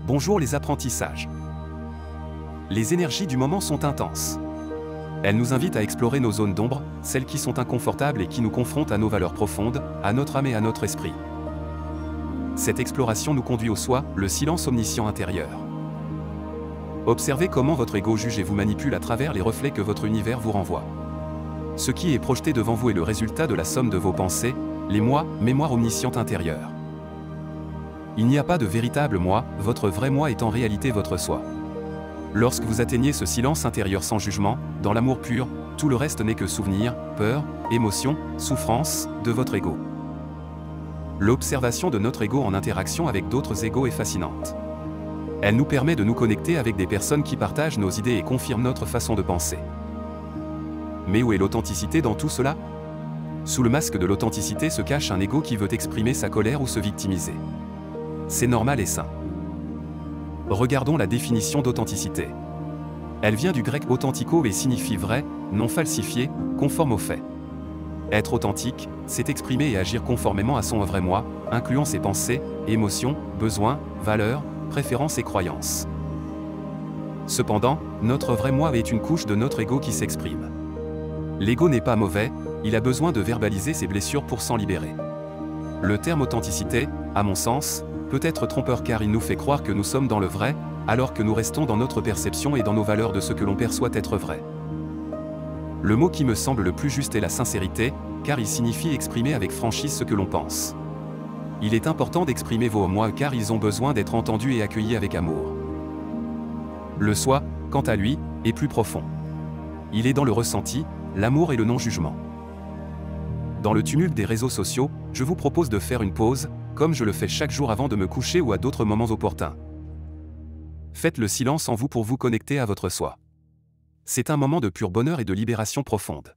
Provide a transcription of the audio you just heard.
Bonjour les apprentissages. Les énergies du moment sont intenses. Elles nous invitent à explorer nos zones d'ombre, celles qui sont inconfortables et qui nous confrontent à nos valeurs profondes, à notre âme et à notre esprit. Cette exploration nous conduit au soi, le silence omniscient intérieur. Observez comment votre ego juge et vous manipule à travers les reflets que votre univers vous renvoie. Ce qui est projeté devant vous est le résultat de la somme de vos pensées, les moi, mémoire omnisciente intérieure. Il n'y a pas de véritable moi, votre vrai moi est en réalité votre soi. Lorsque vous atteignez ce silence intérieur sans jugement, dans l'amour pur, tout le reste n'est que souvenir, peur, émotion, souffrance, de votre ego. L'observation de notre ego en interaction avec d'autres égos est fascinante. Elle nous permet de nous connecter avec des personnes qui partagent nos idées et confirment notre façon de penser. Mais où est l'authenticité dans tout cela? Sous le masque de l'authenticité se cache un ego qui veut exprimer sa colère ou se victimiser. C'est normal et sain. Regardons la définition d'authenticité. Elle vient du grec authentico et signifie vrai, non falsifié, conforme aux faits. Être authentique, c'est exprimer et agir conformément à son vrai moi, incluant ses pensées, émotions, besoins, valeurs, préférences et croyances. Cependant, notre vrai moi est une couche de notre ego qui s'exprime. L'ego n'est pas mauvais, il a besoin de verbaliser ses blessures pour s'en libérer. Le terme authenticité, à mon sens, peut être trompeur car il nous fait croire que nous sommes dans le vrai, alors que nous restons dans notre perception et dans nos valeurs de ce que l'on perçoit être vrai. Le mot qui me semble le plus juste est la sincérité, car il signifie exprimer avec franchise ce que l'on pense. Il est important d'exprimer vos moi car ils ont besoin d'être entendus et accueillis avec amour. Le soi, quant à lui, est plus profond. Il est dans le ressenti, l'amour et le non-jugement. Dans le tumulte des réseaux sociaux, je vous propose de faire une pause, comme je le fais chaque jour avant de me coucher ou à d'autres moments opportuns. Faites le silence en vous pour vous connecter à votre soi. C'est un moment de pur bonheur et de libération profonde.